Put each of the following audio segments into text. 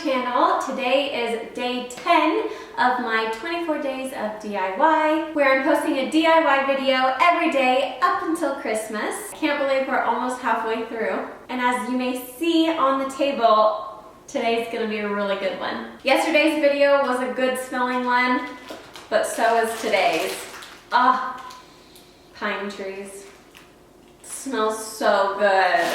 channel. Today is day 10 of my 24 days of DIY, where I'm posting a DIY video every day up until Christmas. Can't believe we're almost halfway through. And as you may see on the table, today's gonna be a really good one. Yesterday's video was a good smelling one, but so is today's. Pine trees. Smells so good.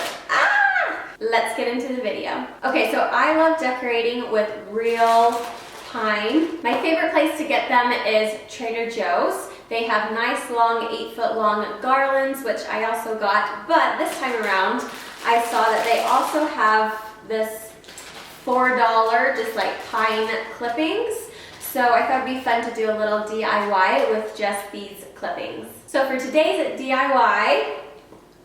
Let's get into the video. Okay, so I love decorating with real pine. My favorite place to get them is Trader Joe's. They have nice long 8-foot long garlands, which I also got, but this time around I saw that they also have this $4 just like pine clippings. So I thought it'd be fun to do a little DIY with just these clippings. So for today's DIY,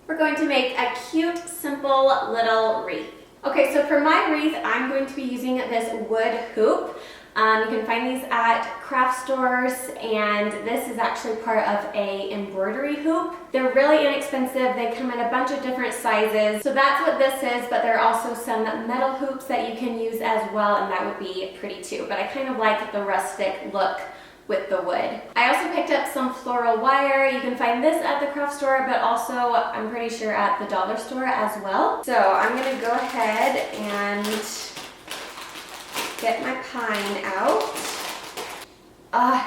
we're going to make a cute, simple little wreath. Okay, so for my wreath, I'm going to be using this wood hoop. You can find these at craft stores, and this is actually part of a embroidery hoop. They're really inexpensive. They come in a bunch of different sizes. So that's what this is, but there are also some metal hoops that you can use as well, and that would be pretty too. But I kind of like the rustic look with the wood. I also picked up some floral wire. You can find this at the craft store, but also I'm pretty sure at the dollar store as well. So I'm gonna go ahead and get my pine out.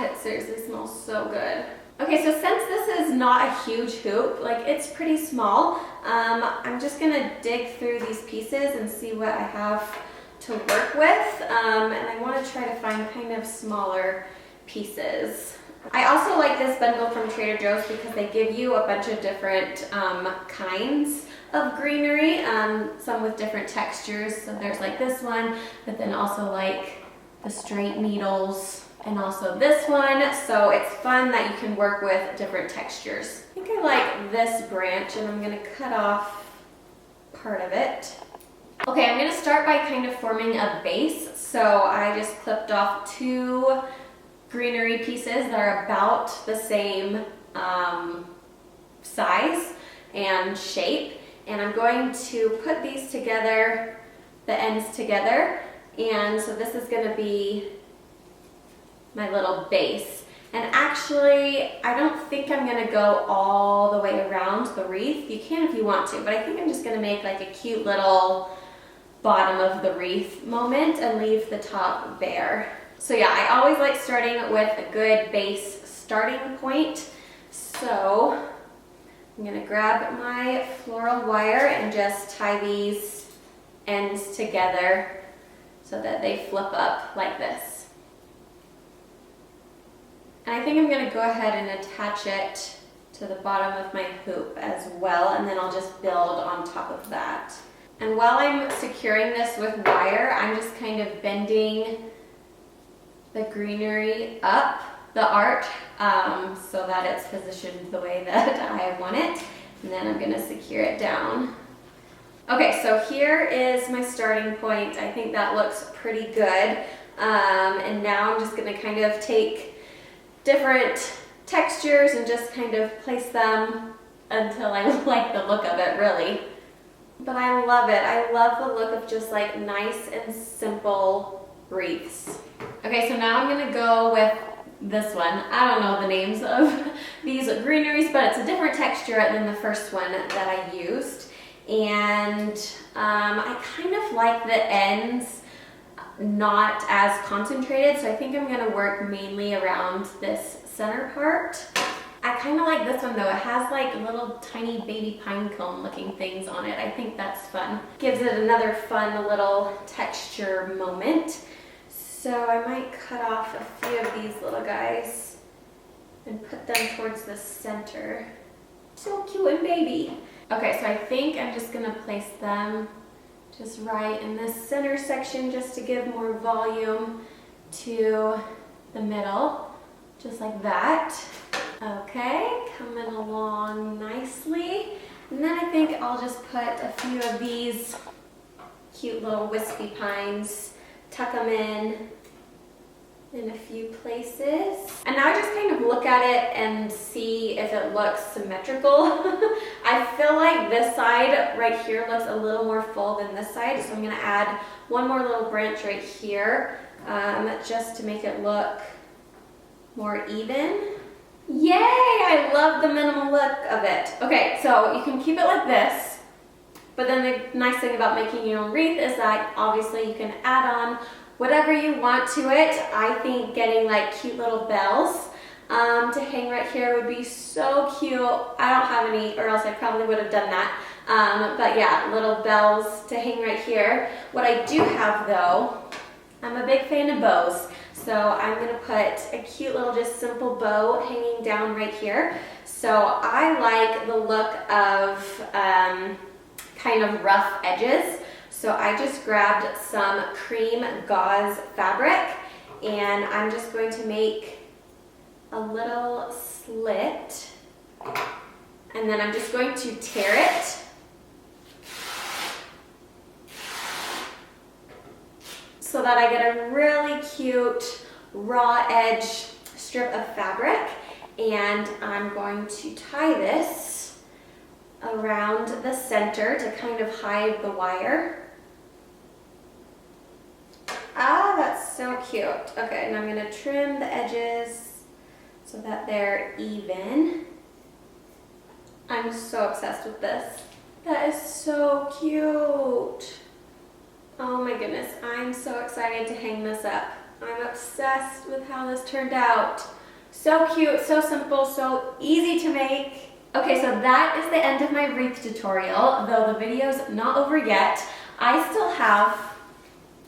It seriously smells so good. Okay, so since this is not a huge hoop, like it's pretty small, I'm just gonna dig through these pieces and see what I have to work with. And I wanna try to find kind of smaller pieces. I also like this bundle from Trader Joe's because they give you a bunch of different kinds of greenery, some with different textures. So there's like this one, but then also like the straight needles, and also this one. So it's fun that you can work with different textures. I think I like this branch, and I'm gonna cut off part of it. Okay, I'm gonna start by kind of forming a base. So I just clipped off 2 greenery pieces that are about the same size and shape, and I'm going to put these together, the ends together, and so this is going to be my little base. And actually, I don't think I'm going to go all the way around the wreath. You can if you want to, but I think I'm just going to make like a cute little bottom of the wreath moment and leave the top bare. So yeah, I always like starting with a good base starting point. So I'm gonna grab my floral wire and just tie these ends together so that they flip up like this. And I think I'm gonna go ahead and attach it to the bottom of my hoop as well, and then I'll just build on top of that. And while I'm securing this with wire, I'm just kind of bending the greenery up the arch so that it's positioned the way that I want it, and then I'm gonna secure it down. Okay, so here is my starting point. I think that looks pretty good, and now I'm just gonna kind of take different textures and just kind of place them until I like the look of it, really. But I love it. I love the look of just like nice and simple wreaths. Okay, so now I'm gonna go with this one. I don't know the names of these greeneries, but it's a different texture than the first one that I used. And I kind of like the ends not as concentrated, so I think I'm gonna work mainly around this center part. I kind of like this one though. It has like little tiny baby pine cone looking things on it. I think that's fun. Gives it another fun little texture moment. So I might cut off a few of these little guys and put them towards the center. So cute and baby. Okay, so I think I'm just gonna place them just right in this center section just to give more volume to the middle, just like that. Okay, coming along nicely. And then I think I'll just put a few of these cute little wispy pines, tuck them in in a few places. And now I just kind of look at it and see if it looks symmetrical. I feel like this side right here looks a little more full than this side, so I'm gonna add one more little branch right here just to make it look more even. Yay! I love the minimal look of it. Okay, so you can keep it like this, but then the nice thing about making your own wreath is that obviously you can add on whatever you want to it. I think getting like cute little bells to hang right here would be so cute. I don't have any, or else I probably would have done that. But yeah, little bells to hang right here. What I do have though, I'm a big fan of bows. So I'm gonna put a cute little just simple bow hanging down right here. So I like the look of kind of rough edges. So I just grabbed some cream gauze fabric and I'm just going to make a little slit, and then I'm just going to tear it. So that I get a really cute raw edge strip of fabric, and I'm going to tie this around the center to kind of hide the wire. Ah, that's so cute. Okay, and I'm gonna trim the edges so that they're even. I'm so obsessed with this. That is so cute. Oh my goodness, I'm so excited to hang this up. I'm obsessed with how this turned out. So cute, so simple, so easy to make. Okay, so that is the end of my wreath tutorial. Though the video's not over yet, I still have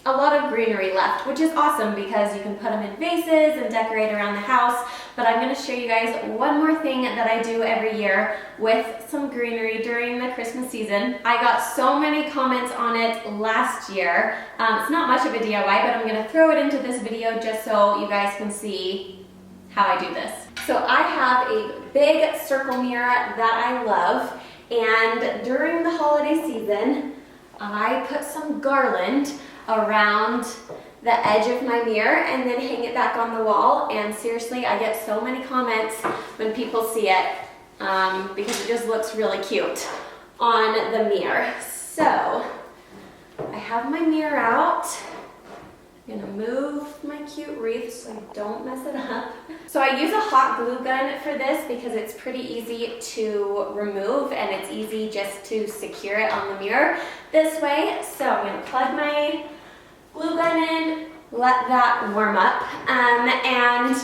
a lot of greenery left, which is awesome because you can put them in vases and decorate around the house. But I'm going to show you guys one more thing that I do every year with some greenery during the Christmas season. I got so many comments on it last year. It's not much of a DIY, but I'm going to throw it into this video just so you guys can see how I do this. So I have a big circle mirror that I love, and during the holiday season, I put some garland around the edge of my mirror and then hang it back on the wall. And seriously, I get so many comments when people see it because it just looks really cute on the mirror. So I have my mirror out. I'm gonna move my cute wreath so I don't mess it up. So I use a hot glue gun for this because it's pretty easy to remove and it's easy just to secure it on the mirror this way. So I'm gonna plug my glue gun in, let that warm up, and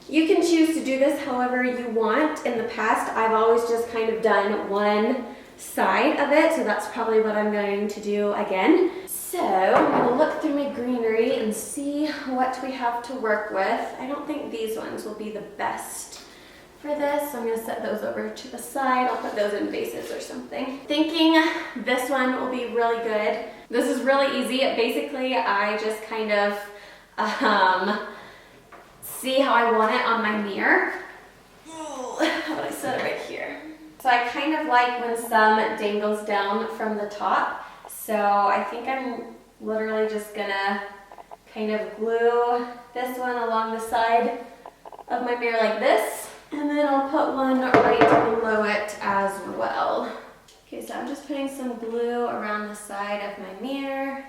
you can choose to do this however you want. In the past, I've always just kind of done one side of it, so that's probably what I'm going to do again. So I'm gonna look through my greenery and see what we have to work with. I don't think these ones will be the best for this, so I'm gonna set those over to the side. I'll put those in vases or something. Thinking this one will be really good. This is really easy. Basically, I just kind of see how I want it on my mirror. How would I set it right here? So I kind of like when some dangles down from the top. So I think I'm literally just gonna kind of glue this one along the side of my mirror like this. And then I'll put one right below it as well. Okay, so I'm just putting some glue around the side of my mirror.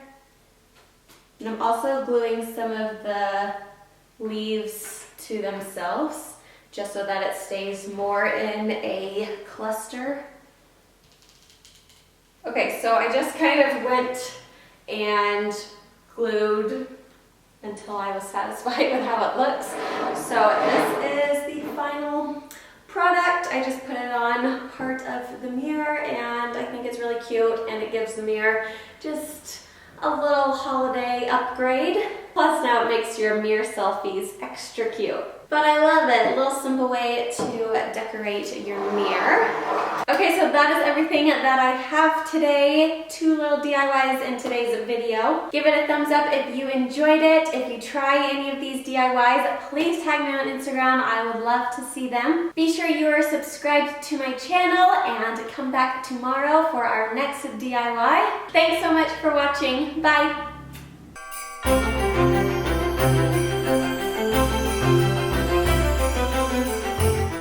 And I'm also gluing some of the leaves to themselves, just so that it stays more in a cluster. Okay, so I just kind of went and glued until I was satisfied with how it looks. So this is the final product. I just put it on part of the mirror and I think it's really cute and it gives the mirror just a little holiday upgrade. Plus now it makes your mirror selfies extra cute. But I love it, a little simple way to decorate your mirror. Okay, so that is everything that I have today. 2 little DIYs in today's video. Give it a thumbs up if you enjoyed it. If you try any of these DIYs, please tag me on Instagram. I would love to see them. Be sure you are subscribed to my channel and come back tomorrow for our next DIY. Thanks so much for watching. Bye.